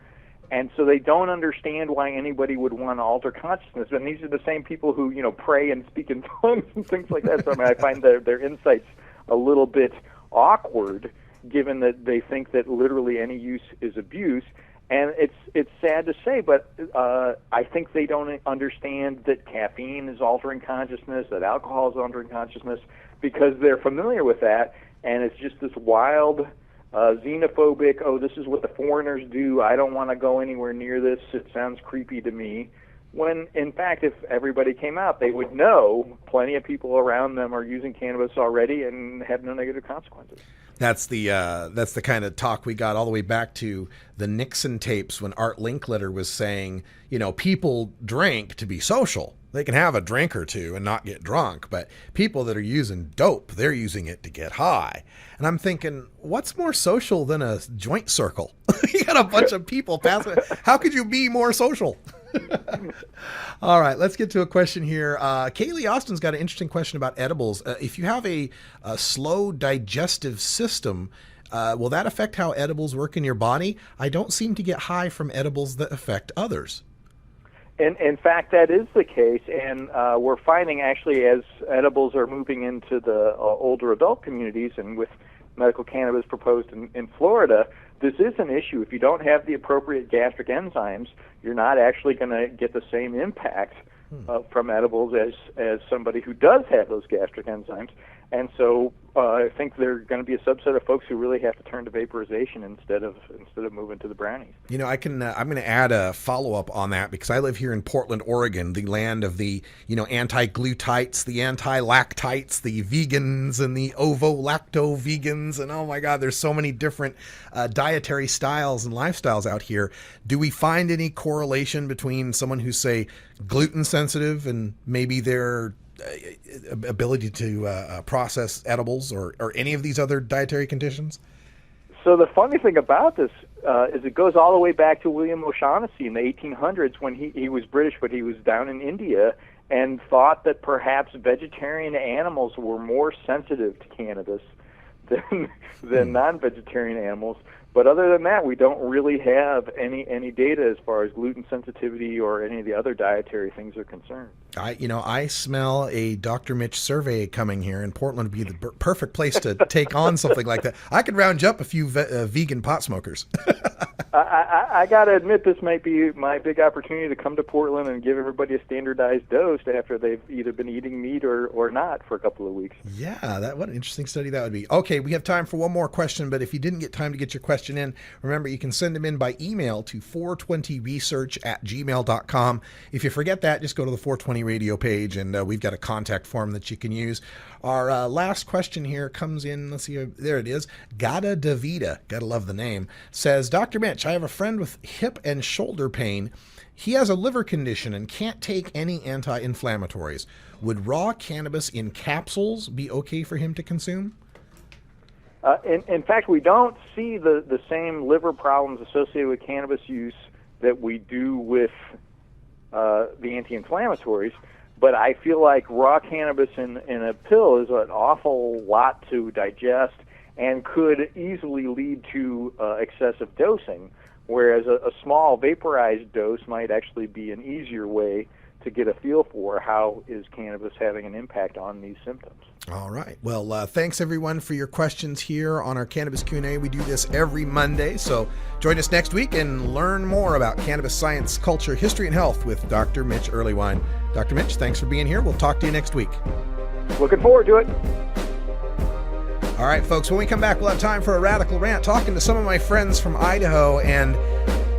And so they don't understand why anybody would want to alter consciousness. And these are the same people who, pray and speak in tongues and things like that. So I find their insights a little bit awkward, given that they think that literally any use is abuse. And it's sad to say, but I think they don't understand that caffeine is altering consciousness, that alcohol is altering consciousness, because they're familiar with that. And it's just this wild, xenophobic, oh, this is what the foreigners do, I don't want to go anywhere near this, it sounds creepy to me. When, in fact, if everybody came out, they would know plenty of people around them are using cannabis already and have no negative consequences. That's the kind of talk we got all the way back to the Nixon tapes, when Art Linkletter was saying, people drink to be social. They can have a drink or two and not get drunk, but people that are using dope, they're using it to get high. And I'm thinking, what's more social than a joint circle? You got a bunch of people passing. How could you be more social? All right, let's get to a question here. Kaylee Austin's got an interesting question about edibles. If you have a slow digestive system, will that affect how edibles work in your body? I don't seem to get high from edibles that affect others. In fact, that is the case, and we're finding, actually, as edibles are moving into the older adult communities, and with medical cannabis proposed in Florida, this is an issue. If you don't have the appropriate gastric enzymes, you're not actually going to get the same impact from edibles as somebody who does have those gastric enzymes. And so I think there are going to be a subset of folks who really have to turn to vaporization instead of moving to the brownies. I'm going to add a follow-up on that, because I live here in Portland, Oregon, the land of the, anti-glutites, the anti-lactites, the vegans, and the ovo-lacto vegans. And oh my God, there's so many different dietary styles and lifestyles out here. Do we find any correlation between someone who's, say, gluten sensitive and maybe their ability to process edibles or any of these other dietary conditions? So the funny thing about this is it goes all the way back to William O'Shaughnessy in the 1800s, when he was British, but he was down in India, and thought that perhaps vegetarian animals were more sensitive to cannabis than non-vegetarian animals. But other than that, we don't really have any data as far as gluten sensitivity or any of the other dietary things are concerned. I smell a Dr. Mitch survey coming here, and Portland would be the perfect place to take on something like that. I could round you up a few vegan pot smokers. I got to admit, this might be my big opportunity to come to Portland and give everybody a standardized dose after they've either been eating meat or not for a couple of weeks. Yeah, what an interesting study that would be. Okay, we have time for one more question, but if you didn't get time to get your question in, remember you can send them in by email to 420research@gmail.com. If you forget that, just go to the 420 radio page, and we've got a contact form that you can use. Our last question here comes in, let's see, there it is. Gada Davida, gotta love the name, says, Dr. Mitch, I have a friend with hip and shoulder pain. He has a liver condition and can't take any anti-inflammatories. Would raw cannabis in capsules be okay for him to consume? In fact, we don't see the same liver problems associated with cannabis use that we do with the anti-inflammatories, but I feel like raw cannabis in a pill is an awful lot to digest, and could easily lead to excessive dosing, whereas a small vaporized dose might actually be an easier way to get a feel for how is cannabis having an impact on these symptoms. All right. Well, thanks everyone for your questions here on our Cannabis Q&A. We do this every Monday, so join us next week and learn more about cannabis science, culture, history, and health with Dr. Mitch Earlywine. Dr. Mitch, thanks for being here. We'll talk to you next week. Looking forward to it. All right, folks, when we come back, we'll have time for a radical rant, talking to some of my friends from Idaho, and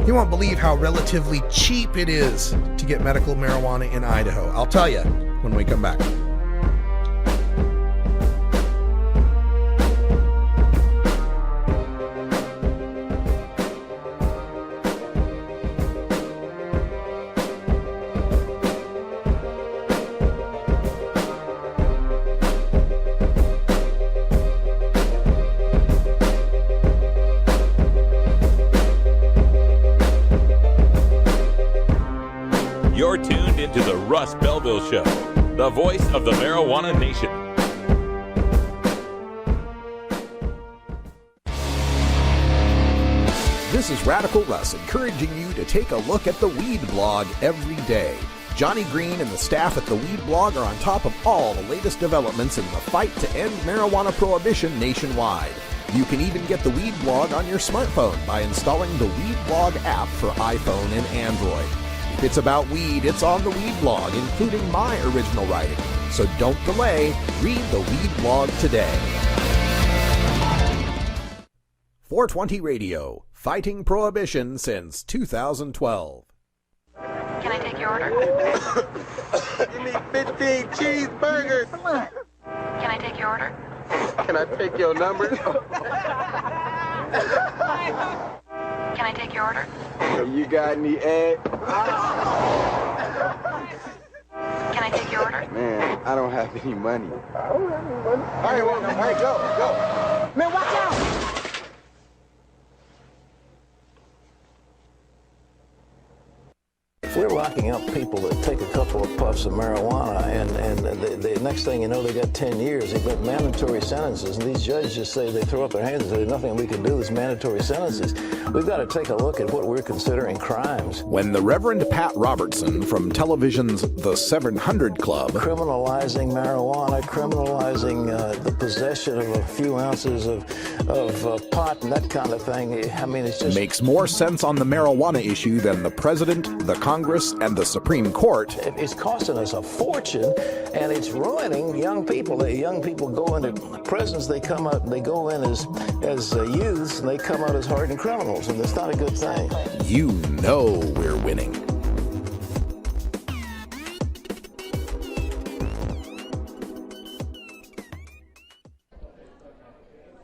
you won't believe how relatively cheap it is to get medical marijuana in Idaho. I'll tell you when we come back. You're tuned into the Russ Belville Show, the voice of the marijuana nation. This is Radical Russ encouraging you to take a look at the Weed Blog every day. Johnny Green and the staff at the Weed Blog are on top of all the latest developments in the fight to end marijuana prohibition nationwide. You can even get the Weed Blog on your smartphone by installing the Weed Blog app for iPhone and Android. If it's about weed, it's on the Weed Blog, including my original writing. So don't delay. Read the Weed Blog today. 420 Radio, fighting prohibition since 2012. Can I take your order? Give me 15 cheeseburgers. Come on. Can I take your order? Can I take your number? Can I take your order? You got any egg? Can I take your order? Man, I don't have any money. I don't have any money. All right, well, all right, go. Man, watch out! If we're locking up people that take a couple of puffs of marijuana and the next thing you know, they got 10 years, they've got mandatory sentences, and these judges just say, they throw up their hands and say, there's nothing we can do, there's mandatory sentences. We've got to take a look at what we're considering crimes. When the Reverend Pat Robertson from television's The 700 Club Criminalizing marijuana, criminalizing the possession of a few ounces of pot and that kind of thing, I mean, it's just... makes more sense on the marijuana issue than the President, the Congress, and the Supreme Court. It's costing us a fortune, and it's ruining young people. The young people go into prisons, they come out, they go in as youths, and they come out as hardened criminals, and that's not a good thing. You know we're winning.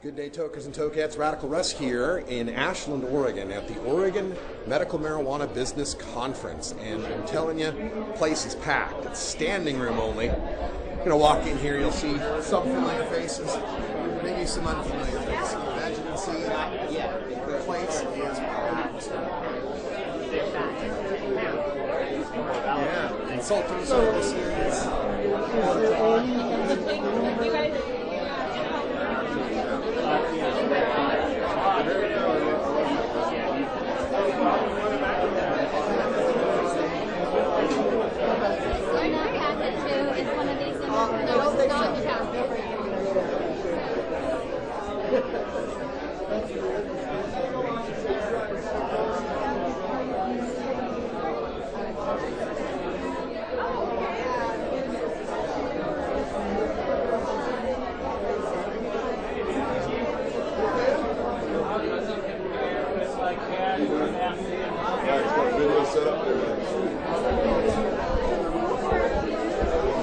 Good day, tokers and tokettes. Radical Russ here in Ashland, Oregon at the Oregon Medical Marijuana Business Conference. And I'm telling you, the place is packed. It's standing room only. You're going to walk in here, you'll see some familiar faces, maybe some unfamiliar faces. As you can see, the place is packed. Yeah, consulting services.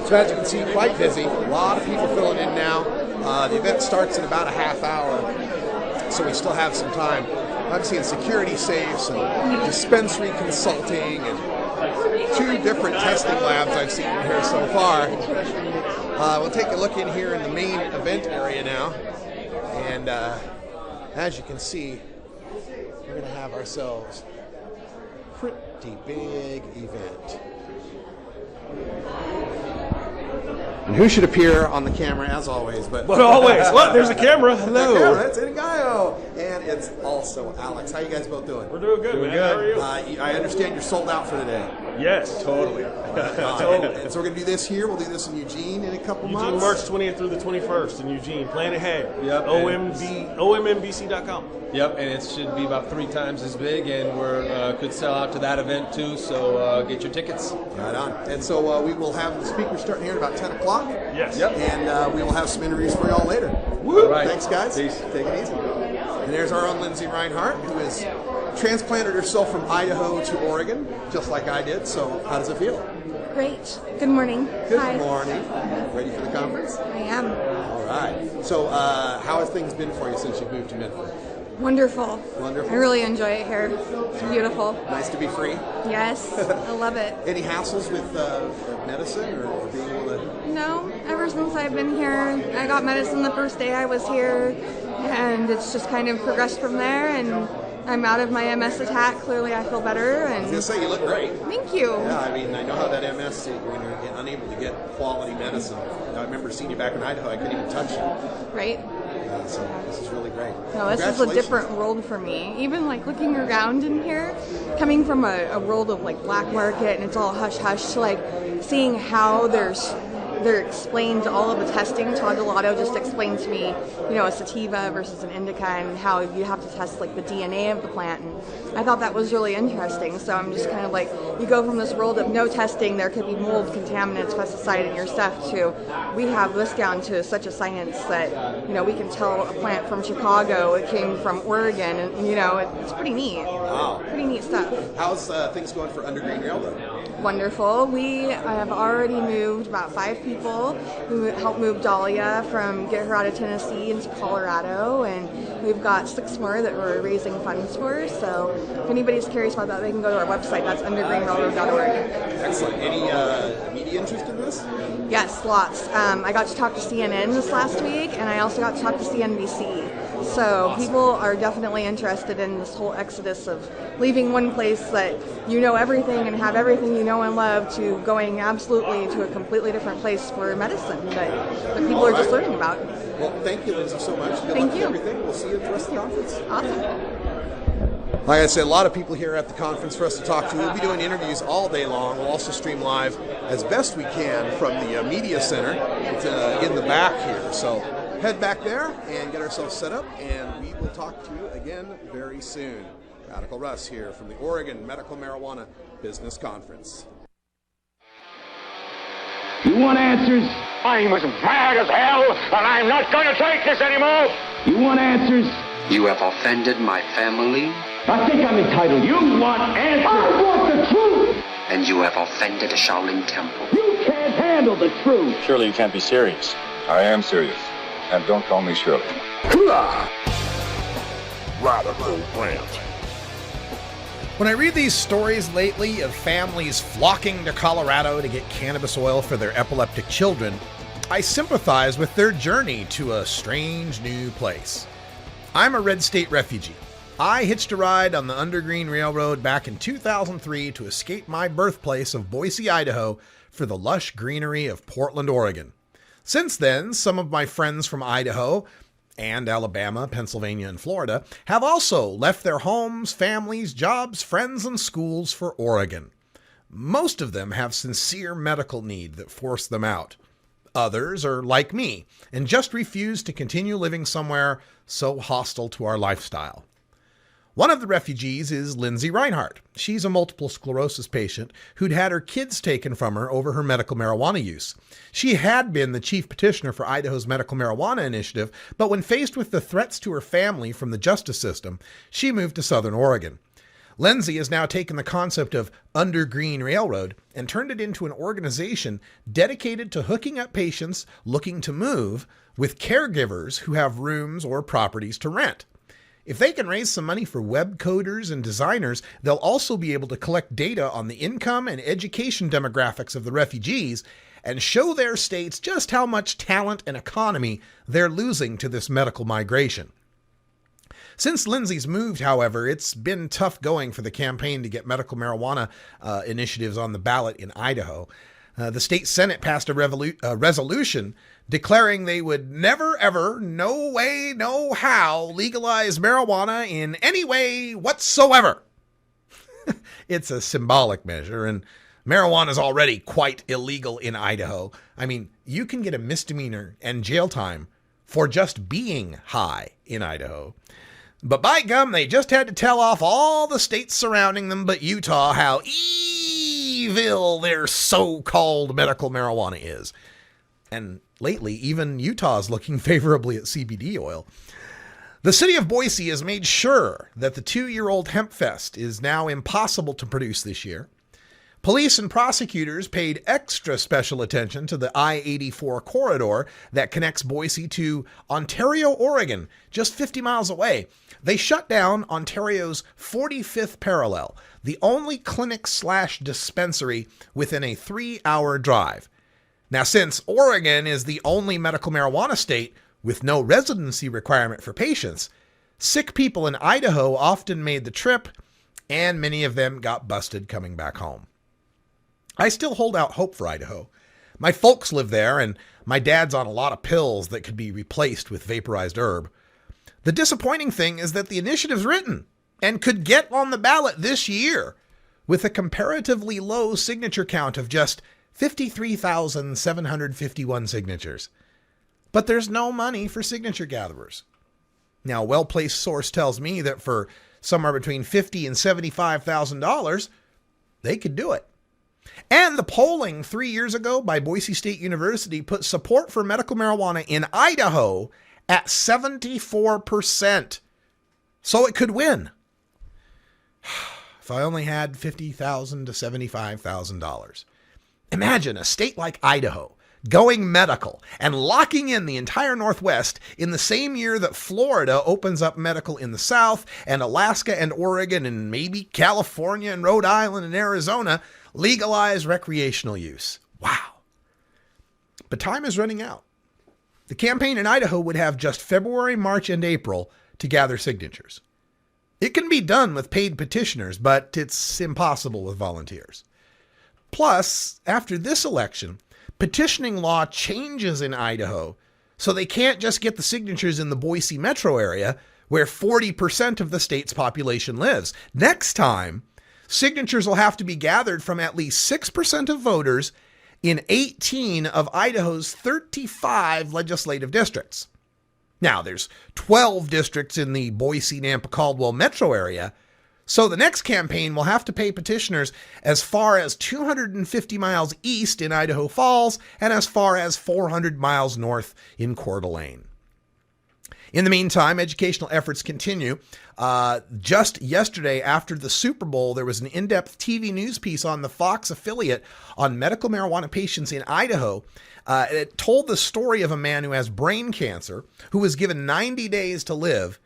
So as you can see, quite busy. A lot of people filling in now. The event starts in about a half hour, so we still have some time. I'm seeing security safes and dispensary consulting and 2 different testing labs I've seen in here so far. We'll take a look in here in the main event area now. And as you can see, we're going to have ourselves a pretty big event. And who should appear on the camera as always? But always. Look, there's a camera. Hello. It's Inigayo. And it's also Alex. How you guys both doing? We're doing good, man. How are you? I understand you're sold out for today. Yes, totally. And so we're going to do this here. We'll do this in Eugene in a couple months. March 20th through the 21st in Eugene. Plan ahead. Yep. OMMBC.com. Yep, and it should be about 3 times as big, and we're could sell out to that event too, so get your tickets. Right on. And so we will have the speakers starting here at about 10 o'clock. Yes. Yep. And we will have some interviews for y'all later. Woo! All right. Thanks, guys. Peace. Take it easy. And there's our own Lindsay Reinhardt, who has transplanted herself from Idaho to Oregon, just like I did. So how does it feel? Great. Good morning. Good morning. Ready for the conference? I am. All right. So how have things been for you since you've moved to Medford? Wonderful. Wonderful. I really enjoy it here. It's beautiful. Nice to be free. Yes. I love it. Any hassles with medicine or being able to? No. Ever since I've been here, I got medicine the first day I was here, and it's just kind of progressed from there, and I'm out of my MS attack. Clearly, I feel better. And I was going to say, you look great. Thank you. Yeah, I mean, I know how that MS, when you're unable to get quality medicine. I remember seeing you back in Idaho. I couldn't even touch you. Right. So this is really great. No, this is a different world for me. Even like looking around in here, coming from a world of like black market and it's all hush hush, to like seeing how they're explained all of the testing. Todd Delato just explained to me, a sativa versus an indica and how you have to test like the DNA of the plant. And I thought that was really interesting. So I'm just kind of like, you go from this world of no testing, there could be mold, contaminants, pesticide in your stuff, to we have this down to such a science that, we can tell a plant from Chicago, it came from Oregon, and it's pretty neat. Wow. Pretty neat stuff. How's things going for Undergreen Railroad? Wonderful. We have already moved about 5 people. We helped move Dahlia get her out of Tennessee into Colorado, and we've got 6 more that we're raising funds for. So if anybody's curious about that, they can go to our website. That's undergreenrailroad.org. Excellent. Any media interest in this? Yes, lots. I got to talk to CNN this last week, and I also got to talk to CNBC. So people are definitely interested in this whole exodus of leaving one place that you know everything and have everything you know and love to going absolutely to a completely different place for medicine that people are just learning about. Well, thank you, Lindsay, so much. Good Thank luck you. with everything. We'll see you at the rest of the conference. Awesome. Like I said, a lot of people here at the conference for us to talk to. We'll be doing interviews all day long. We'll also stream live as best we can from the media center. It's in the back here. So head back there and get ourselves set up, and we will talk to you again very soon. Radical Russ here from the Oregon Medical Marijuana Business Conference. You want answers? I'm as mad as hell, and I'm not going to take this anymore. You want answers? You have offended my family. I think I'm entitled. You want answers? I want the truth. And you have offended a Shaolin temple. You can't handle the truth. Surely you can't be serious. I am serious. And don't call me Shirley. Radical Rant. When I read these stories lately of families flocking to Colorado to get cannabis oil for their epileptic children, I sympathize with their journey to a strange new place. I'm a red state refugee. I hitched a ride on the Undergreen Railroad back in 2003 to escape my birthplace of Boise, Idaho, for the lush greenery of Portland, Oregon. Since then, some of my friends from Idaho and Alabama, Pennsylvania, and Florida have also left their homes, families, jobs, friends, and schools for Oregon. Most of them have sincere medical need that forced them out. Others are like me and just refuse to continue living somewhere so hostile to our lifestyle. One of the refugees is Lindsay Reinhardt. She's a multiple sclerosis patient who'd had her kids taken from her over her medical marijuana use. She had been the chief petitioner for Idaho's medical marijuana initiative, but when faced with the threats to her family from the justice system, she moved to Southern Oregon. Lindsay has now taken the concept of Undergreen Railroad and turned it into an organization dedicated to hooking up patients looking to move with caregivers who have rooms or properties to rent. If they can raise some money for web coders and designers, they'll also be able to collect data on the income and education demographics of the refugees and show their states just how much talent and economy they're losing to this medical migration. Since Lindsay's moved, however, it's been tough going for the campaign to get medical marijuana initiatives on the ballot in Idaho. The state Senate passed a resolution declaring they would never, ever, no way, no how, legalize marijuana in any way whatsoever. It's a symbolic measure, and marijuana is already quite illegal in Idaho. I mean, you can get a misdemeanor and jail time for just being high in Idaho. But by gum, they just had to tell off all the states surrounding them but Utah how evil their so-called medical marijuana is. And lately, even Utah is looking favorably at CBD oil. The city of Boise has made sure that the 2-year-old Hemp Fest is now impossible to produce this year. Police and prosecutors paid extra special attention to the I-84 corridor that connects Boise to Ontario, Oregon, just 50 miles away. They shut down Ontario's 45th parallel, the only clinic/dispensary within a 3-hour drive. Now, since Oregon is the only medical marijuana state with no residency requirement for patients, sick people in Idaho often made the trip, and many of them got busted coming back home. I still hold out hope for Idaho. My folks live there, and my dad's on a lot of pills that could be replaced with vaporized herb. The disappointing thing is that the initiative's written and could get on the ballot this year with a comparatively low signature count of just 53,751 signatures. But there's no money for signature gatherers. Now, a well-placed source tells me that for somewhere between $50,000 and $75,000, they could do it. And the polling 3 years ago by Boise State University put support for medical marijuana in Idaho at 74%. So it could win. If I only had $50,000 to $75,000. Imagine a state like Idaho going medical and locking in the entire Northwest in the same year that Florida opens up medical in the South, and Alaska and Oregon and maybe California and Rhode Island and Arizona legalize recreational use. Wow. But time is running out. The campaign in Idaho would have just February, March, and April to gather signatures. It can be done with paid petitioners, but it's impossible with volunteers. Plus, after this election, petitioning law changes in Idaho, so they can't just get the signatures in the Boise metro area, where 40% of the state's population lives. Next time, signatures will have to be gathered from at least 6% of voters in 18 of Idaho's 35 legislative districts. Now, there's 12 districts in the Boise-Nampa-Caldwell metro area, so the next campaign will have to pay petitioners as far as 250 miles east in Idaho Falls and as far as 400 miles north in Coeur d'Alene. In the meantime, educational efforts continue. Just yesterday after the Super Bowl, there was an in-depth TV news piece on the Fox affiliate on medical marijuana patients in Idaho. It told the story of a man who has brain cancer, who was given 90 days to live,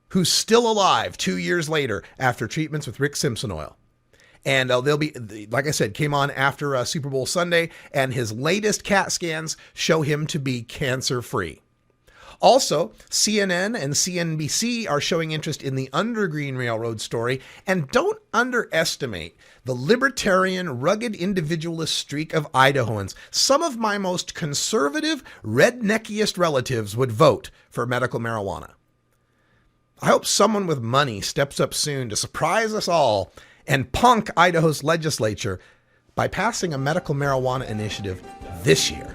who's still alive 2 years later after treatments with Rick Simpson oil. And they'll be, like I said, came on after Super Bowl Sunday, and his latest CAT scans show him to be cancer-free. Also, CNN and CNBC are showing interest in the Undergreen Railroad story, and don't underestimate the libertarian, rugged individualist streak of Idahoans. Some of my most conservative, redneckiest relatives would vote for medical marijuana. I hope someone with money steps up soon to surprise us all and punk Idaho's legislature by passing a medical marijuana initiative this year.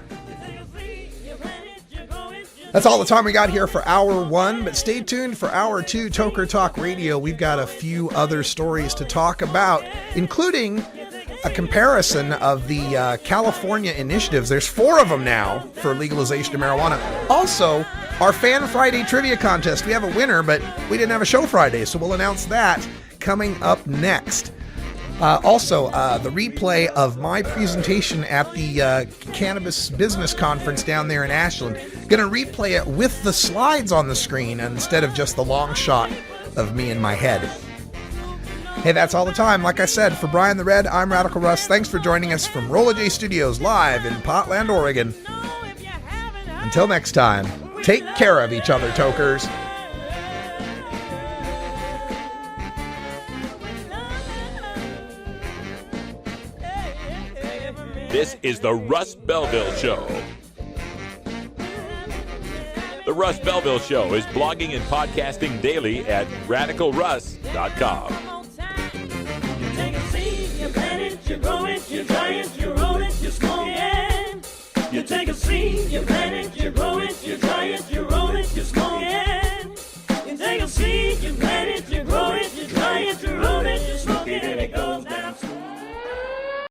That's all the time we got here for Hour 1, but stay tuned for Hour 2, Toker Talk Radio. We've got a few other stories to talk about, including a comparison of the California initiatives. There's 4 of them now for legalization of marijuana. Also, our Fan Friday trivia contest. We have a winner, but we didn't have a show Friday, so we'll announce that coming up next. Also, the replay of my presentation at the Cannabis Business Conference down there in Ashland. Going to replay it with the slides on the screen instead of just the long shot of me in my head. Hey, that's all the time. Like I said, for Brian the Red, I'm Radical Russ. Thanks for joining us from Rolla J Studios live in Portland, Oregon. Until next time, take care of each other, tokers. This is the Russ Belville Show. The Russ Belville Show is blogging and podcasting daily at radicalruss.com. You take a seed, you plant it, you grow it, you dry it,